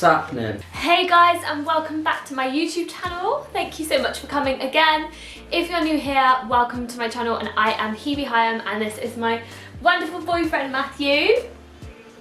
happening? Hey guys, and welcome back to my YouTube channel. Thank you so much for coming again. If you're new here, welcome to my channel, and I am Hebe Hyam, and this is my wonderful boyfriend Matthew.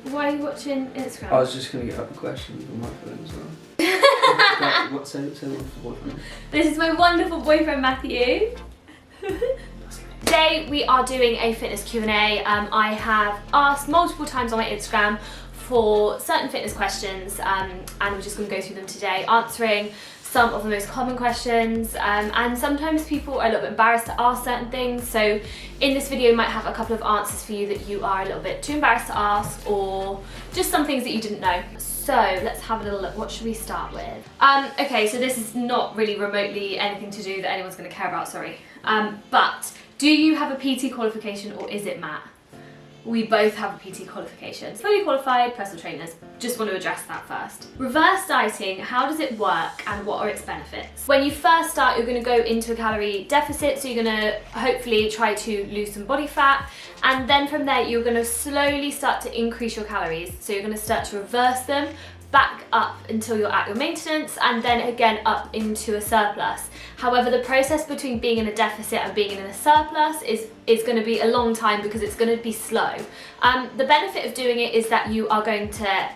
Why are you watching Instagram? I was just going to get up a question on my phone as well. What say wonderful boyfriend? This is my wonderful boyfriend Matthew. Today we are doing a fitness Q&A. I have asked multiple times on my Instagram for certain fitness questions, and we're just going to go through them today, answering some of the most common questions, and sometimes people are a little bit embarrassed to ask certain things, so in this video you might have a couple of answers for you that you are a little bit too embarrassed to ask, or just some things that you didn't know. So let's have a little look. What should we start with? Okay, so this is not really remotely anything to do that anyone's going to care about, sorry. But do you have a PT qualification, or is it Matt? We both have a PT qualification. Fully qualified personal trainers. Just want to address that first. Reverse dieting, how does it work and what are its benefits? When you first start, you're going to go into a calorie deficit, so you're going to hopefully try to lose some body fat, and then from there you're going to slowly start to increase your calories. So you're going to start to reverse them back up until you're at your maintenance, and then again up into a surplus. However, the process between being in a deficit and being in a surplus is going to be a long time because it's going to be slow. The benefit of doing it is that you are going to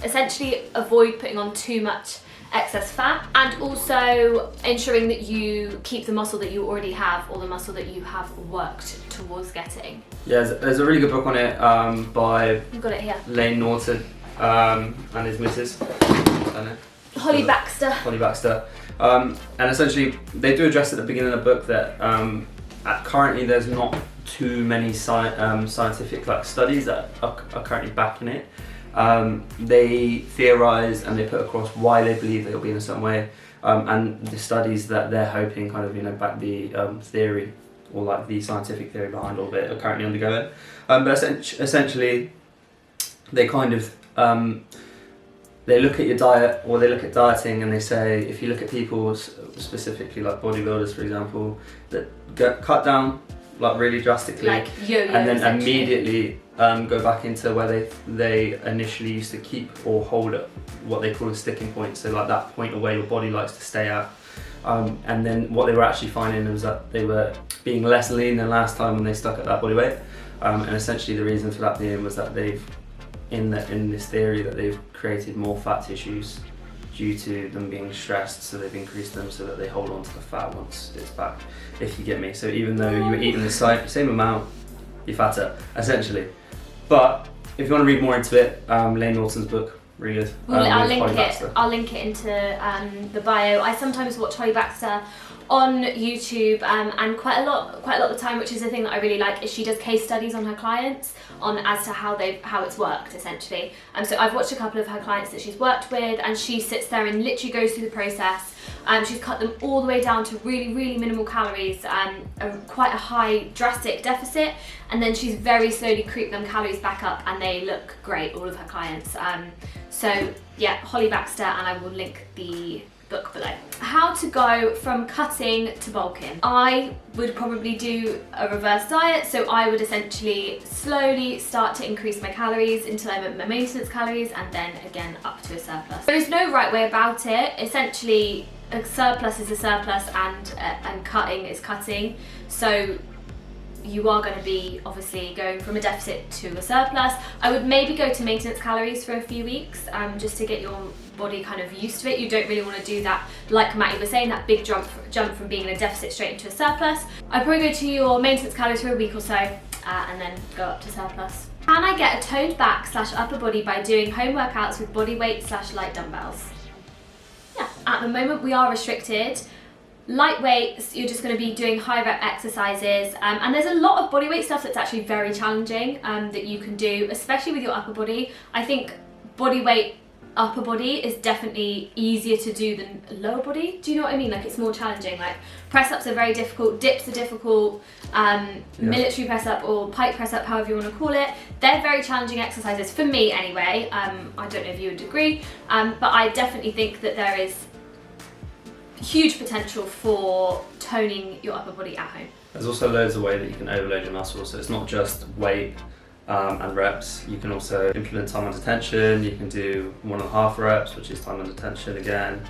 essentially avoid putting on too much excess fat, and also ensuring that you keep the muscle that you already have, or the muscle that you have worked towards getting. Yeah, there's a really good book on it by You've got it here. LAYNE NORTON and his missus. Holly BAXTER. Holly BAXTER. And essentially they do address at the beginning of the book that currently there's not too many scientific studies that are currently backing it. They theorize and they put across why they believe that it'll be in a certain way, and the studies that they're hoping back the theory, or the scientific theory behind all of it, are currently undergoing. But essentially they they look at your diet, or they look at dieting, and they say, if you look at people specifically like bodybuilders for example, that get cut down really drastically, and then immediately go back into where they initially used to keep or hold at what they call a sticking point, so that point where your body likes to stay at, and then what they were actually finding was that they were being less lean than last time when they stuck at that body weight, and essentially the reason for that being was that they've in this theory that they've created more fat tissues due to them being stressed, so they've increased them so that they hold on to the fat once it's back, if you get me. So even though you were eating the same amount, you're fatter, essentially. But if you want to read more into it, LAYNE NORTON's book, really good. I'll link it into the bio. I sometimes watch Holly BAXTER on YouTube, and quite a lot of the time, which is the thing that I really like, is she does case studies on her clients as to how it's worked essentially. So I've watched a couple of her clients that she's worked with, and she sits there and literally goes through the process. She's cut them all the way down to really, really minimal calories, quite a high drastic deficit, and then she's very slowly creeped them calories back up, and they look great, all of her clients. So yeah, Holly BAXTER, and I will link the book below. How to go from cutting to bulking. I would probably do a reverse diet, so I would essentially slowly start to increase my calories until I'm at my maintenance calories, and then again up to a surplus. There is no right way about it. Essentially a surplus is a surplus, and cutting is cutting, so you are going to be obviously going from a deficit to a surplus. I would maybe go to maintenance calories for a few weeks, just to get your body kind of used to it. You don't really want to do that, like Matty was saying, that big jump from being in a deficit straight into a surplus. I'd probably go to your maintenance calories for a week or so, and then go up to surplus. Can I get a toned back / upper body by doing home workouts with body weight / light dumbbells? Yeah, at the moment we are restricted. Lightweights, you're just going to be doing high rep exercises, and there's a lot of bodyweight stuff that's actually very challenging that you can do, especially with your upper body. I think bodyweight upper body is definitely easier to do than lower body. Do you know what I mean? It's more challenging. Press ups are very difficult, dips are difficult, military press up or pike press up, however you want to call it. They're very challenging exercises for me anyway. I don't know if you would agree, but I definitely think that there is huge potential for toning your upper body at home. There's also loads of ways that you can overload your muscles, so it's not just weight. and reps. You can also implement time under tension. You can do 1.5 reps, which is time under tension again.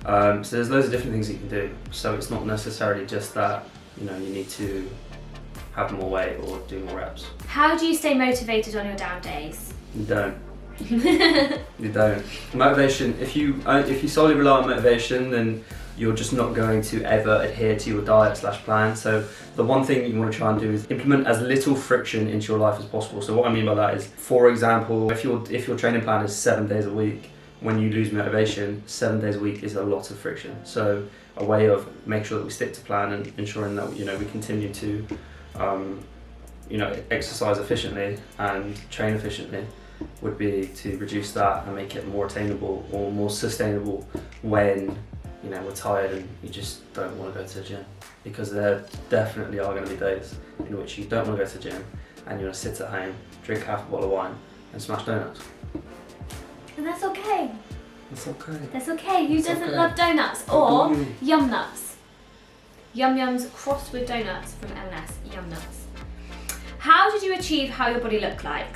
So there's loads of different things you can do. So it's not necessarily just that, you know, you need to have more weight or do more reps. How do you stay motivated on your down days? You don't. You don't. Motivation, if you solely rely on motivation, then you're just not going to ever adhere to your diet/plan. So the one thing you want to try and do is implement as little friction into your life as possible. So what I mean by that is, for example, if your training plan is 7 days a week, when you lose motivation, 7 days a week is a lot of friction. So a way of making sure that we stick to plan and ensuring that, you know, we continue to you know, exercise efficiently and train efficiently would be to reduce that and make it more attainable or more sustainable when, you know, we're tired and you just don't want to go to the gym. Because there definitely are going to be days in which you don't want to go to the gym and you want to sit at home, drink half a bottle of wine and smash donuts. And that's okay. That's okay. That's okay. Who doesn't okay. love donuts or yum nuts? Yum Yums crossed with donuts from M&S. Yum nuts. How did you achieve how your body looked like?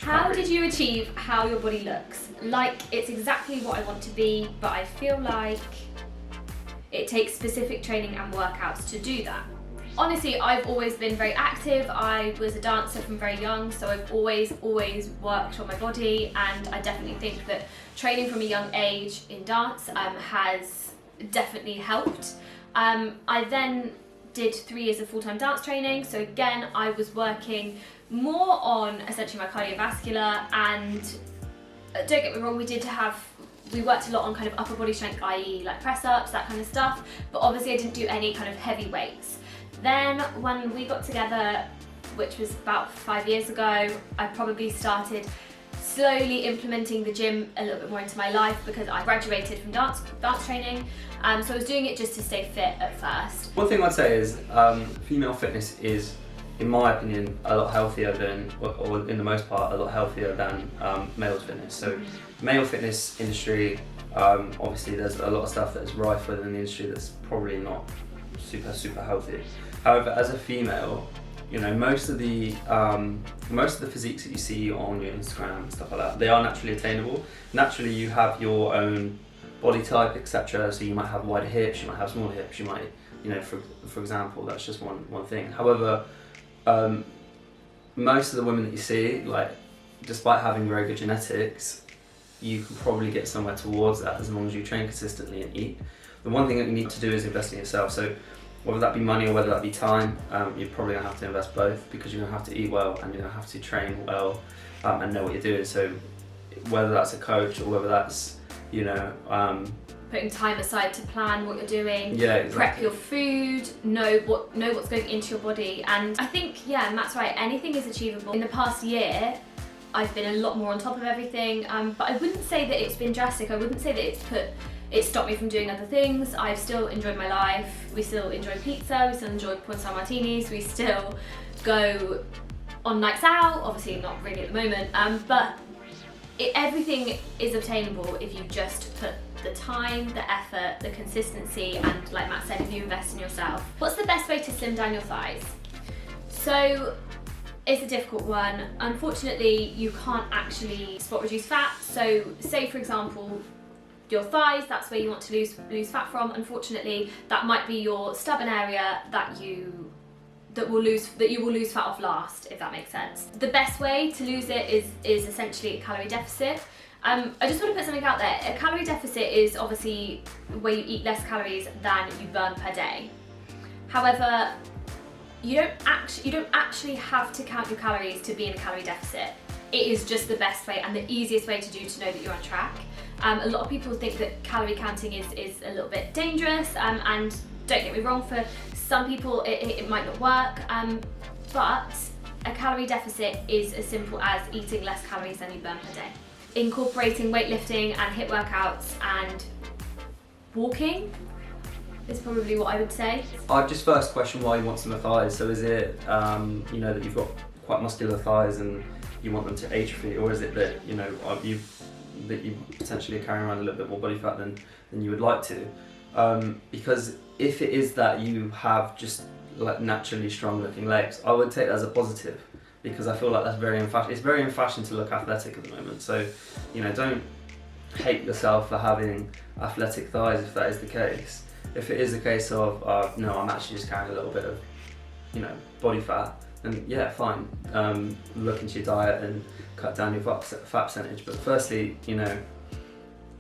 How did you achieve how your body looks? Like, it's exactly what I want to be, but I feel like it takes specific training and workouts to do that. Honestly, I've always been very active. I was a dancer from very young, so I've always worked on my body, and I definitely think that training from a young age in dance has definitely helped. I then did 3 years of full-time dance training, so again I was working more on essentially my cardiovascular, and don't get me wrong, we worked a lot on kind of upper body strength, i.e. like press-ups, that kind of stuff, but obviously I didn't do any kind of heavy weights. Then when we got together, which was about 5 years ago, I probably started slowly implementing the gym a little bit more into my life because I graduated from dance training, so I was doing it just to stay fit at first. One thing I'd say is female fitness is, in my opinion, a lot healthier than, or in the most part, a lot healthier than male's fitness. So male fitness industry, obviously there's a lot of stuff that is rife within the industry that's probably not super healthy. However, as a female, you know, most of the physiques that you see on your Instagram and stuff like that, they are naturally attainable. Naturally, you have your own body type, etc. So you might have wider hips, you might have smaller hips, you might, you know, for example, that's just one thing. However, most of the women that you see, like, despite having very good genetics, you can probably get somewhere towards that as long as you train consistently and eat. The one thing that you need to do is invest in yourself. So whether that be money or whether that be time, you're probably going to have to invest both, because you're going to have to eat well and you're going to have to train well and know what you're doing. So whether that's a coach or whether that's, you know, putting time aside to plan what you're doing, yeah, exactly. Prep your food, know what's going into your body. And I think, yeah, Matt's right, anything is achievable. In the past year, I've been a lot more on top of everything, but I wouldn't say that it's been drastic. I wouldn't say that it stopped me from doing other things. I've still enjoyed my life. We still enjoy pizza, we still enjoy pornstar martinis, we still go on nights out, obviously not really at the moment, but everything is obtainable if you just put the time, the effort, the consistency, and like Matt said, if you invest in yourself. What's the best way to slim down your thighs? So it's a difficult one. Unfortunately, you can't actually spot reduce fat. So say, for example, your thighs, that's where you want to lose fat from. Unfortunately, that might be your stubborn area that you will lose fat off last, if that makes sense. The best way to lose it is essentially a calorie deficit. I just want to put something out there. A calorie deficit is obviously where you eat less calories than you burn per day. However, you don't actually have to count your calories to be in a calorie deficit. It is just the best way and the easiest way to do to know that you're on track. A lot of people think that calorie counting is a little bit dangerous, and don't get me wrong, for some people it might not work, but a calorie deficit is as simple as eating less calories than you burn per day. Incorporating weightlifting and HIIT workouts and walking is probably what I would say. I'd just first question why you want some thighs. So is it you know, that you've got quite muscular thighs and you want them to atrophy, or is it that, you know, that you potentially are carrying around a little bit more body fat than you would like to? Because if it is that you have just like naturally strong looking legs, I would take that as a positive, because I feel like that's very in fashion. It's very in fashion to look athletic at the moment. So, you know, don't hate yourself for having athletic thighs if that is the case. If it is the case of, no, I'm actually just carrying a little bit of, you know, body fat, then yeah, fine. Look into your diet and cut down your fat percentage. But firstly, you know,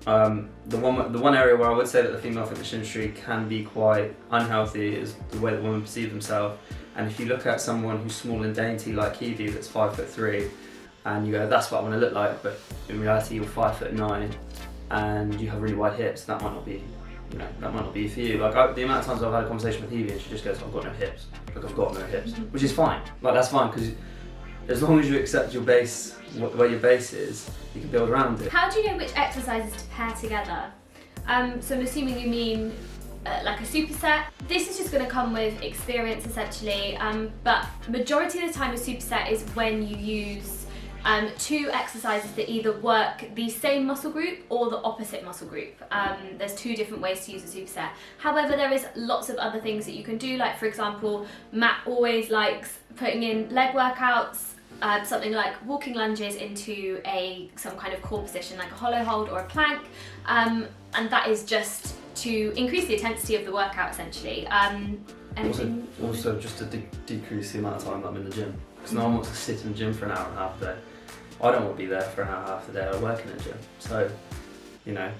the one area where I would say that the female fitness industry can be quite unhealthy is the way that women perceive themselves. And if you look at someone who's small and dainty like Kiwi, that's 5'3", and you go, that's what I want to look like, but in reality you're 5'9", and you have really wide hips, that might not be, you know, that might not be for you. Like the amount of times I've had a conversation with Evie and she just goes, I've got no hips. Like, I've got no hips, which is fine. Like, that's fine, because as long as you accept your base, where your base is, you can build around it. How do you know which exercises to pair together? So I'm assuming you mean like a superset. This is just going to come with experience essentially, but majority of the time a superset is when you use two exercises that either work the same muscle group or the opposite muscle group. There's two different ways to use a superset. However, there is lots of other things that you can do, like for example, Matt always likes putting in leg workouts, something like walking lunges into some kind of core position, like a hollow hold or a plank, and that is just to increase the intensity of the workout essentially. Also just to decrease the amount of time that I'm in the gym, because no one wants to sit in the gym for an hour and a half a day. I don't want to be there for an hour and a half a day. I work in the gym, so you know,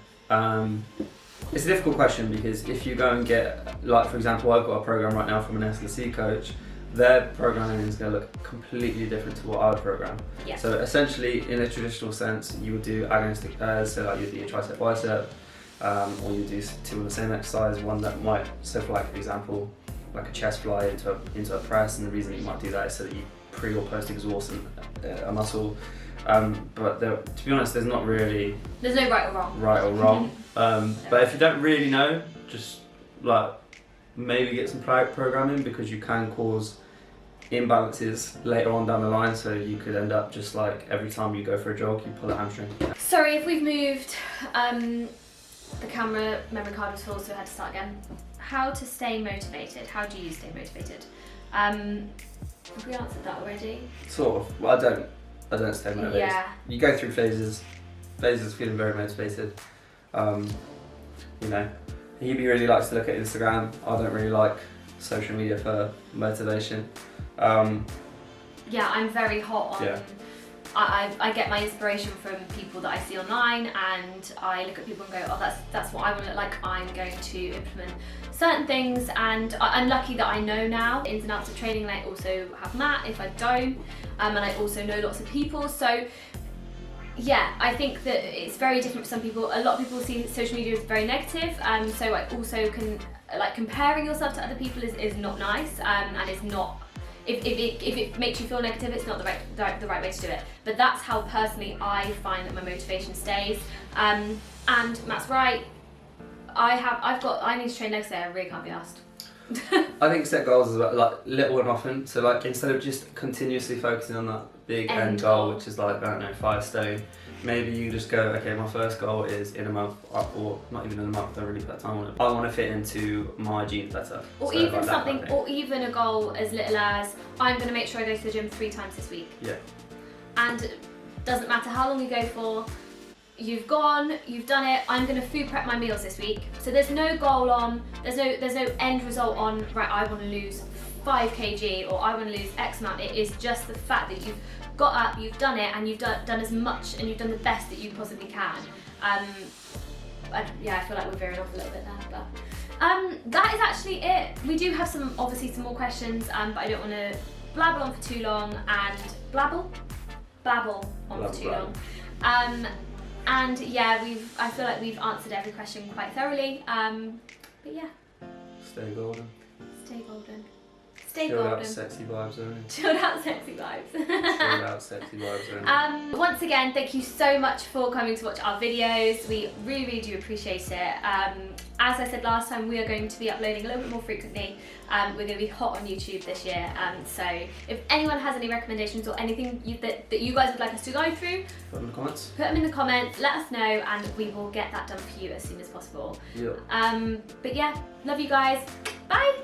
it's a difficult question, because if you go and get, like for example, I've got a program right now from an S&C coach. Their programming is going to look completely different to what I would program. Yeah. So essentially, in a traditional sense, you would do agonistic pairs, so like you'd do a tricep bicep, or you do two on the same exercise. One that might, so for like example, like a chest fly into a press, and the reason you might do that is so that you pre or post exhaust a muscle. But to be honest, there's no right or wrong. Right or wrong. But if you don't really know, just like maybe get some programming, because you can cause imbalances later on down the line, so you could end up just like every time you go for a jog you pull a hamstring. Sorry if we've moved, the camera memory card was full, so I had to start again. How to stay motivated? How do you stay motivated? Have we answered that already? Sort of. Well, I don't stay motivated. Yeah. You go through phases of feeling very motivated. You know, he really likes to look at Instagram. I don't really like social media for motivation. Yeah, I'm very hot on. Yeah. I get my inspiration from people that I see online, and I look at people and go, oh, that's what I want to look like. I'm going to implement certain things, and I'm lucky that I know now the ins and outs of training, and I also have Matt if I don't, and I also know lots of people. So yeah, I think that it's very different for some people. A lot of people see social media as very negative, so I also can, like, comparing yourself to other people is not nice, and is not, if it makes you feel negative, it's not the right way to do it. But that's how personally I find that my motivation stays. And Matt's right, I need to train legs today, I really can't be asked. I think set goals as well, like little and often. So like instead of just continuously focusing on that big end goal, which is like, I don't know, 5 stone, maybe you just go, okay, my first goal is in a month, or not even in a month, don't really put time on it. I want to fit into my jeans better. Or so even something, or even a goal as little as, I'm going to make sure I go to the gym 3 times this week. Yeah. And it doesn't matter how long you go for, you've gone, you've done it, I'm going to food prep my meals this week. So there's no goal on, there's no end result on, right, I want to lose 5 kg or I want to lose X amount. It is just the fact that you've got up, you've done it, and you've done as much, and you've done the best that you possibly can. Yeah, I feel like we're veering off a little bit there, but that is actually it. We do have obviously some more questions, but I don't want to blabble on for too long, and babble on for too long. And yeah, I feel like we've answered every question quite thoroughly. But yeah. Stay golden. Stay golden. Stay Stay chilled golden. out, sexy vibes only. Chilled out, sexy vibes. Chilled out, sexy vibes only. Once again, thank you so much for coming to watch our videos. We really, really do appreciate it. As I said last time, we are going to be uploading a little bit more frequently. We're going to be hot on YouTube this year. So if anyone has any recommendations or anything that you guys would like us to go through, Put them in the comments. Put them in the comments, let us know, and we will get that done for you as soon as possible. Yeah. But yeah, love you guys. Bye.